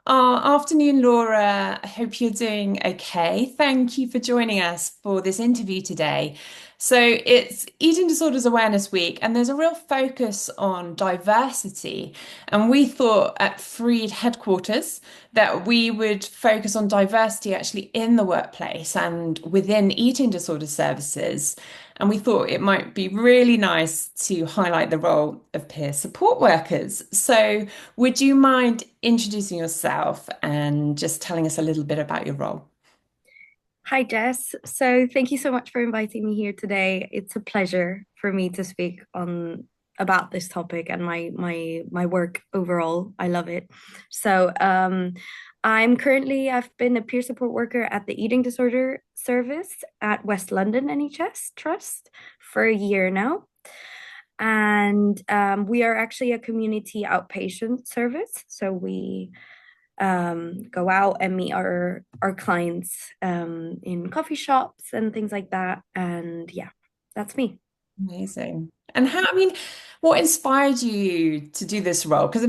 Afternoon, Laura. I hope you're doing okay. Thank you for joining us for this interview today. So, it's Eating Disorders Awareness Week, and there's a real focus on diversity. And we thought at Freed headquarters that we would focus on diversity actually in the workplace and within eating disorder services. And we thought it might be really nice to highlight the role of peer support workers. So, would you mind introducing yourself and just telling us a little bit about your role? Hi, Jess. So thank you so much for inviting me here today. It's a pleasure for me to speak on about this topic and my work overall. I love it. I've been a peer support worker at the Eating Disorder Service at West London NHS Trust for a year now. And we are actually a community outpatient service. So we go out and meet our clients in coffee shops and things like that. And yeah, that's me. Amazing. And what inspired you to do this role? Because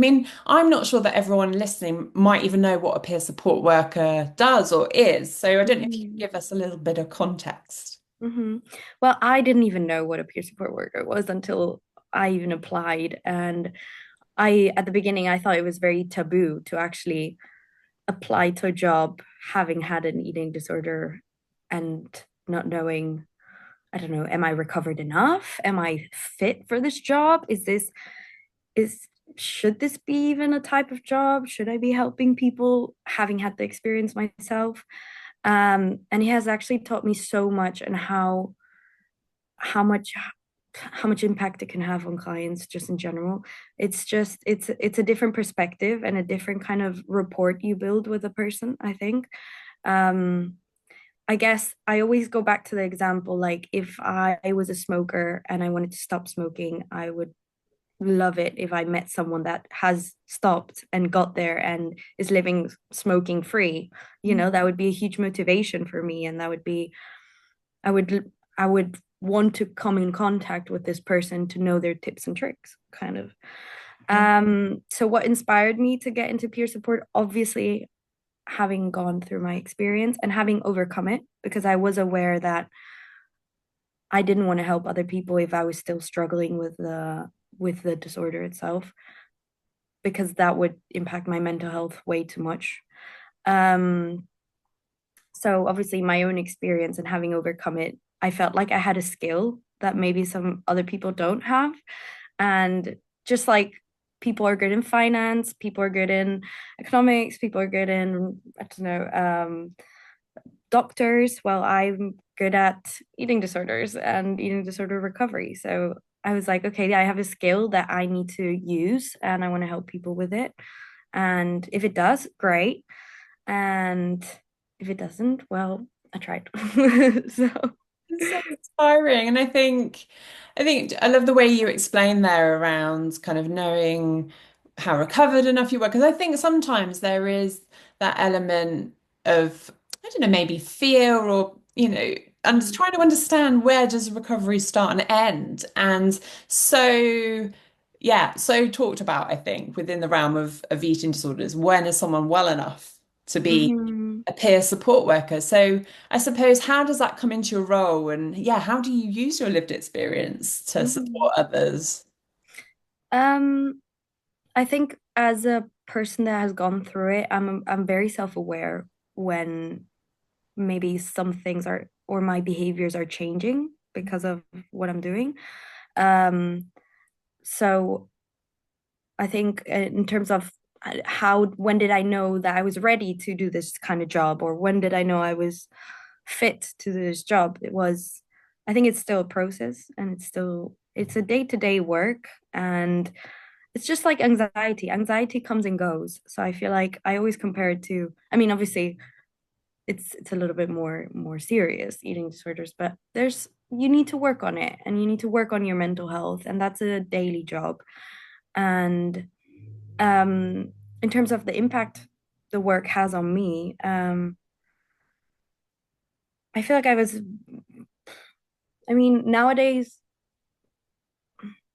I'm not sure that everyone listening might even know what a peer support worker does or is. So I don't know if you could Mhm. give us a little bit of context. hmm Well, I didn't even know what a peer support worker was until I even applied. And at the beginning, I thought it was very taboo to actually apply to a job having had an eating disorder and not knowing, I don't know, am I recovered enough? Am I fit for this job? Is should this be even a type of job? Should I be helping people having had the experience myself? And he has actually taught me so much and how much how much impact it can have on clients just in general. It's a different perspective and a different kind of rapport you build with a person, I think. Um, I guess I always go back to the example like if I was a smoker and I wanted to stop smoking, I would love it if I met someone that has stopped and got there and is living smoking free. That would be a huge motivation for me. And that would be, I would want to come in contact with this person to know their tips and tricks, kind of. So what inspired me to get into peer support? Obviously, having gone through my experience and having overcome it, because I was aware that I didn't want to help other people if I was still struggling with the disorder itself, because that would impact my mental health way too much. Um, so obviously my own experience and having overcome it, I felt like I had a skill that maybe some other people don't have. And just like people are good in finance, people are good in economics, people are good in, I don't know, doctors. Well, I'm good at eating disorders and eating disorder recovery. So I was like, okay, yeah, I have a skill that I need to use and I want to help people with it. And if it does, great. And if it doesn't, well, I tried. So, It's so inspiring. And I think I love the way you explain there around kind of knowing how recovered enough you were. Because I think sometimes there is that element of, I don't know, maybe fear or, and just mhm, trying to understand where does recovery start and end. And so, yeah, so talked about, I think, within the realm of eating disorders, when is someone well enough to be mhm, a peer support worker? So I suppose, how does that come into your role? And yeah, how do you use your lived experience to mhm. support others? Um, I think as a person that has gone through it, I'm very self-aware when maybe some things are or my behaviors are changing because of what I'm doing. Um, so I think in terms of when did I know that I was ready to do this kind of job, or when did I know I was fit to do this job? I think it's still a process, and it's a day-to-day work, and it's just like anxiety. Anxiety comes and goes. So I feel like I always compare it to, I mean, obviously it's a little bit more serious eating disorders, but there's you need to work on it and you need to work on your mental health, and that's a daily job. And in terms of the impact the work has on me, I feel like I mean, nowadays,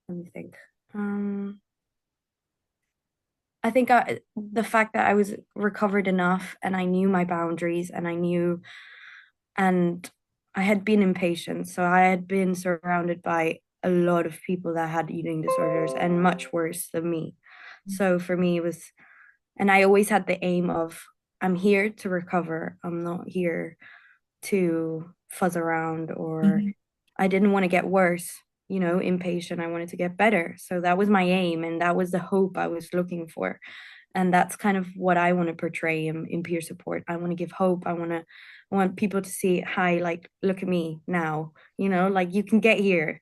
let me think. Um, I think the fact that I was recovered enough and I knew my boundaries and and I had been impatient. So I had been surrounded by a lot of people that had eating disorders and much worse than me. So for me, it was, and I always had the aim of, I'm here to recover. I'm not here to fuzz around, or Mhm. I didn't want to get worse, impatient. I wanted to get better. So that was my aim, and that was the hope I was looking for. And that's kind of what I want to portray in peer support. I want to give hope. I want people to see, hi, like, look at me now, like you can get here,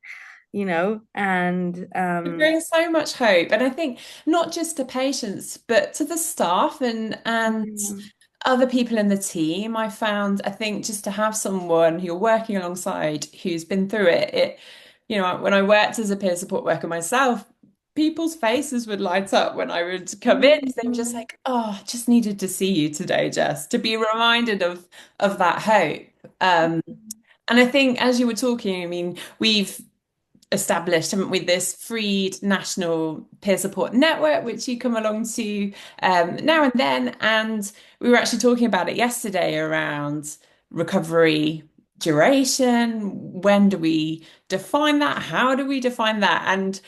and It brings so much hope. And I think not just to patients, but to the staff and yeah. other people in the team. I found, I think just to have someone who you're working alongside who's been through it, when I worked as a peer support worker myself, people's faces would light up when I would come in. They were just Mhm. like, oh, just needed to see you today, Jess, to be reminded of that hope. Um, and I think as you were talking, I mean, we've established, haven't we, this Freed National Peer Support Network, which you come along to now and then. And we were actually talking about it yesterday around recovery duration. When do we define that? How do we define that? And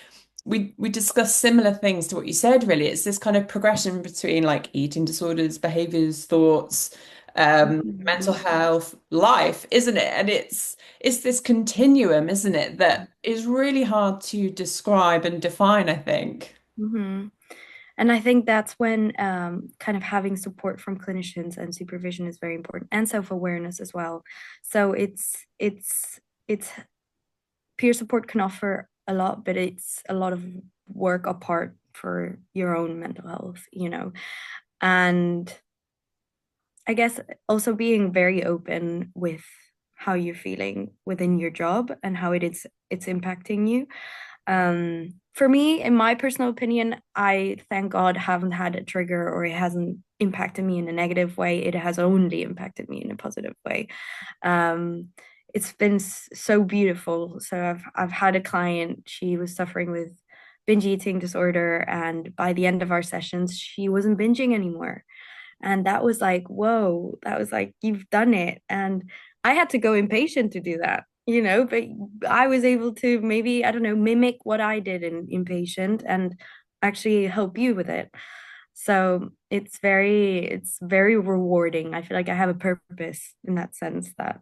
we discussed similar things to what you said, really. It's this kind of progression between like eating disorders, behaviors, thoughts, mental Mhm. health, life, isn't it? And it's this continuum, isn't it, that is really hard to describe and define, I think. Mhm. And I think that's when kind of having support from clinicians and supervision is very important, and self-awareness as well. So it's peer support can offer a lot, but it's a lot of work apart for your own mental health. And I guess also being very open with how you're feeling within your job and how it's impacting you. For me, in my personal opinion, I thank God haven't had a trigger, or it hasn't impacted me in a negative way. It has only impacted me in a positive way. Um, it's been so beautiful. So I've had a client, she was suffering with binge eating disorder, and by the end of our sessions, she wasn't binging anymore. And that was like, whoa, that was like, you've done it. And I had to go impatient to do that, but I was able to, maybe, I don't know, mimic what I did in impatient and actually help you with it. So it's very rewarding. I feel like I have a purpose in that sense that,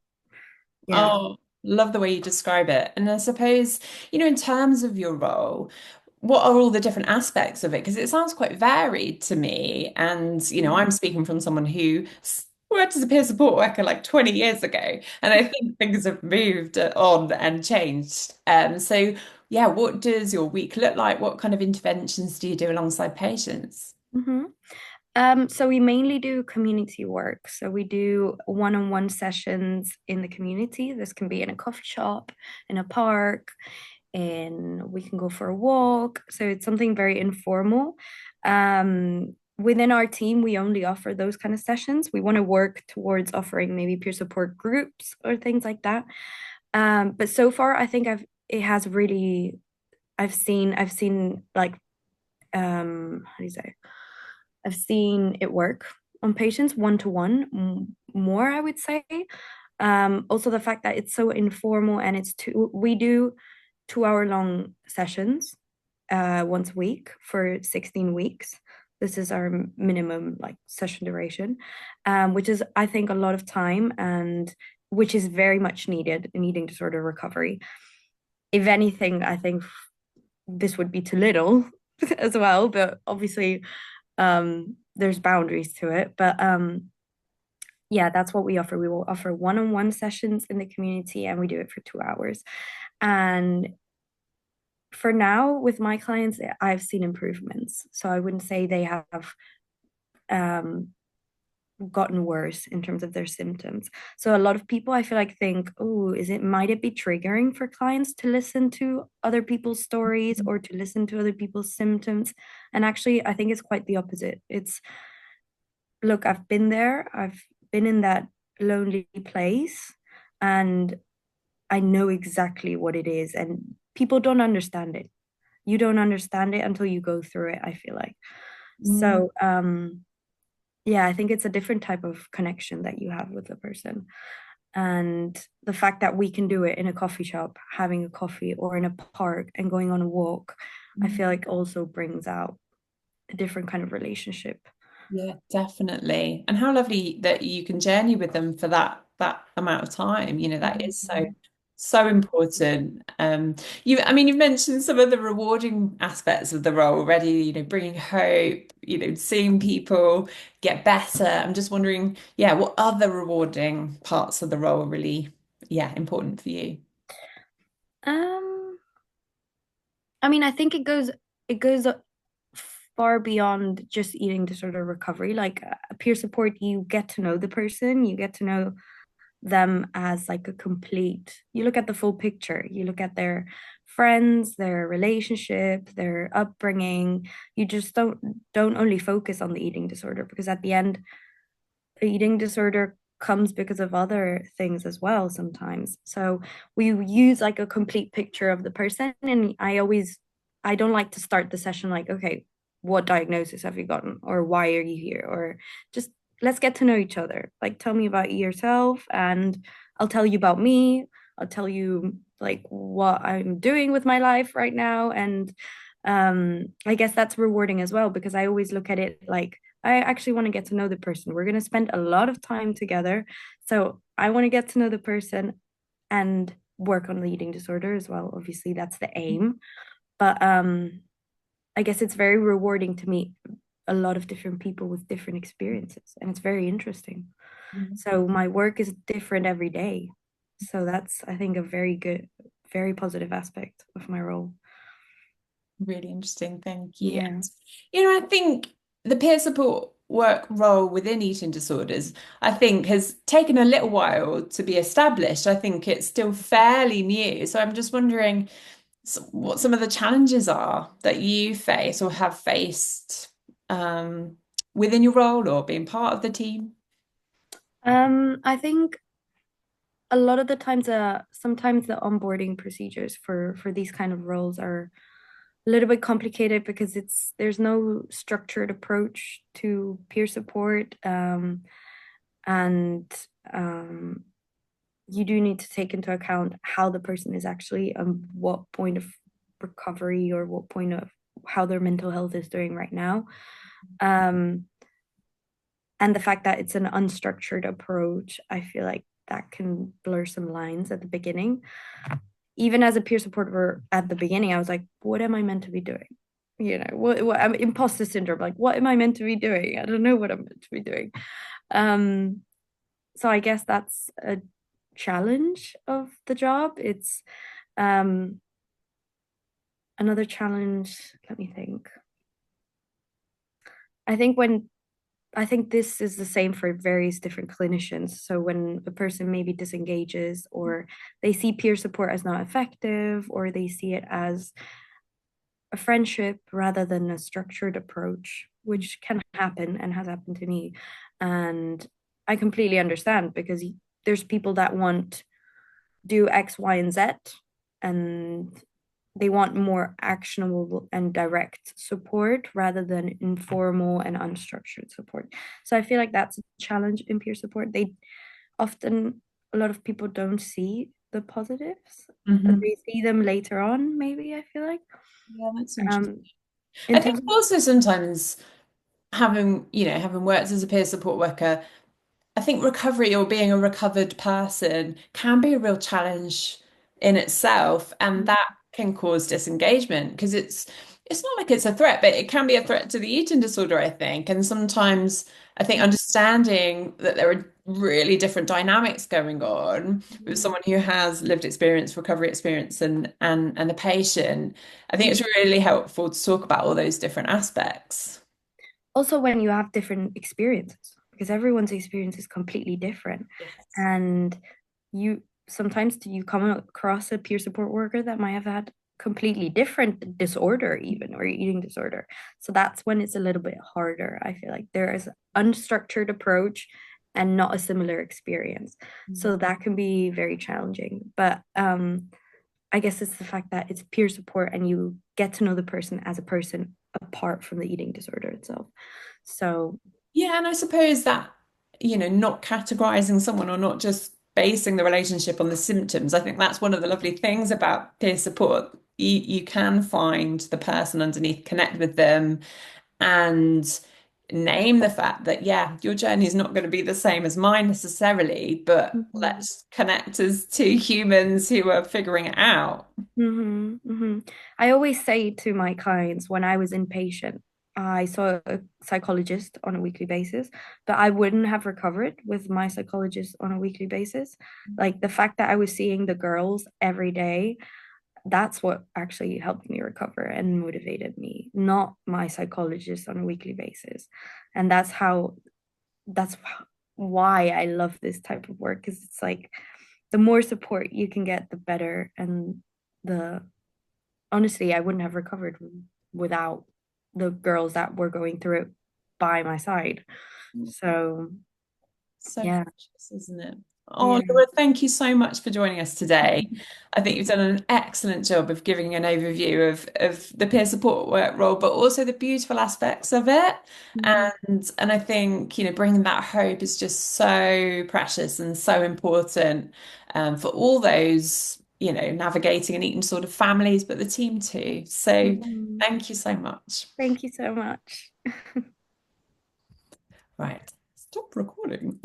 yeah. Oh, love the way you describe it. And I suppose, in terms of your role, what are all the different aspects of it? Because it sounds quite varied to me. And, I'm speaking from someone who worked as a peer support worker like 20 years ago. And I think things have moved on and changed. So, yeah, what does your week look like? What kind of interventions do you do alongside patients? Mm-hmm. So we mainly do community work. So we do one-on-one sessions in the community. This can be in a coffee shop, in a park, and we can go for a walk. So it's something very informal. Within our team, we only offer those kind of sessions. We want to work towards offering maybe peer support groups or things like that. But so far, I think it has really, I've seen like, how do you say? I've seen it work on patients one to one more, I would say. Also the fact that it's so informal, and we do 2 hour long sessions once a week for 16 weeks. This is our minimum like session duration, which is, I think, a lot of time, and which is very much needed in eating disorder recovery. If anything, I think this would be too little as well, but obviously there's boundaries to it. But yeah, that's what we offer. We will offer one-on-one sessions in the community, and we do it for 2 hours. And for now, with my clients, I've seen improvements. So I wouldn't say they have um, gotten worse in terms of their symptoms. So a lot of people, I feel like, think, oh, might it be triggering for clients to listen to other people's stories or to listen to other people's symptoms? And actually, I think it's quite the opposite. It's, look, I've been there. I've been in that lonely place, and I know exactly what it is. And people don't understand it. You don't understand it until you go through it, I feel like. Mm. So, yeah, I think it's a different type of connection that you have with the person. And the fact that we can do it in a coffee shop, having a coffee, or in a park and going on a walk, I Mm. feel like also brings out a different kind of relationship. Yeah, definitely. And how lovely that you can journey with them for that amount of time. That is Mhm. so important. I mean, you've mentioned some of the rewarding aspects of the role already, bringing hope, seeing people get better. I'm just wondering, yeah, what other rewarding parts of the role are really, yeah, important for you? Um, I mean, I think it goes far beyond just eating disorder recovery. Like peer support, you get to know the person, you get to know them as like a complete, you look at the full picture, you look at their friends, their relationship, their upbringing. You just don't only focus on the eating disorder, because at the end, the eating disorder comes because of other things as well sometimes. So we use like a complete picture of the person. And I don't like to start the session like, okay, what diagnosis have you gotten, or why are you here, or just let's get to know each other. Like, tell me about yourself, and I'll tell you about me. I'll tell you like what I'm doing with my life right now. And I guess that's rewarding as well, because I always look at it like, I actually want to get to know the person. We're going to spend a lot of time together. So I want to get to know the person and work on the eating disorder as well. Obviously, that's the aim. But I guess it's very rewarding to meet a lot of different people with different experiences. And it's very interesting. Mhm. So my work is different every day. So that's, I think, a very good, very positive aspect of my role. Really interesting. Thank you. Yeah. I think the peer support work role within eating disorders, I think, has taken a little while to be established. I think it's still fairly new. So I'm just wondering what some of the challenges are that you face or have faced within your role or being part of the team. I think a lot of the times, sometimes the onboarding procedures for these kind of roles are a little bit complicated, because there's no structured approach to peer support. And um, you do need to take into account how the person is actually, what point of recovery, or what point of how their mental health is doing right now. Um, and the fact that it's an unstructured approach, I feel like that can blur some lines at the beginning. Even as a peer supporter at the beginning, I was like, what am I meant to be doing? What I'm imposter syndrome. Like, what am I meant to be doing? I don't know what I'm meant to be doing. Um, so I guess that's a challenge of the job. It's um another challenge. Let me think. I think when I think this is the same for various different clinicians. So when a person maybe disengages, or they see peer support as not effective, or they see it as a friendship rather than a structured approach, which can happen and has happened to me. And I completely understand, because there's people that want do X, Y, and Z, and they want more actionable and direct support rather than informal and unstructured support. So I feel like that's a challenge in peer support. They often, a lot of people don't see the positives. Mhm. They see them later on, maybe, I feel like. Yeah, that's interesting. Um, in I think terms of, also sometimes having worked as a peer support worker, I think recovery or being a recovered person can be a real challenge in itself, and that can cause disengagement because it's not like it's a threat, but it can be a threat to the eating disorder, I think. And sometimes I think understanding that there are really different dynamics going on with someone who has lived experience, recovery experience, and the patient, I think it's really helpful to talk about all those different aspects. also when you have different experiences, because everyone's experience is completely different. Yes. And you sometimes you come across a peer support worker that might have had completely different disorder, even, or eating disorder. So that's when it's a little bit harder. I feel like there is unstructured approach and not a similar experience. So that can be very challenging. But I guess it's the fact that it's peer support and you get to know the person as a person apart from the eating disorder itself. So, Yeah, and I suppose that, not categorizing someone or not just basing the relationship on the symptoms. I think that's one of the lovely things about peer support. You can find the person underneath, connect with them, and name the fact that, yeah, your journey is not going to be the same as mine necessarily, but mhm, let's connect as two humans who are figuring it out. I always say to my clients when I was inpatient, I saw a psychologist on a weekly basis, but I wouldn't have recovered with my psychologist on a weekly basis. Like the fact that I was seeing the girls every day, that's what actually helped me recover and motivated me, not my psychologist on a weekly basis. And that's why I love this type of work, because it's like the more support you can get, the better. And the honestly, I wouldn't have recovered without the girls that were going through it by my side. So So yeah, precious, isn't it? Oh, yeah. Laura, thank you so much for joining us today. I think you've done an excellent job of giving an overview of the peer support work role, but also the beautiful aspects of it. Mhm. And I think, bringing that hope is just so precious and so important for all those, navigating and eating sort of families, but the team too. So Mhm. thank you so much. Thank you so much. Right. Stop recording.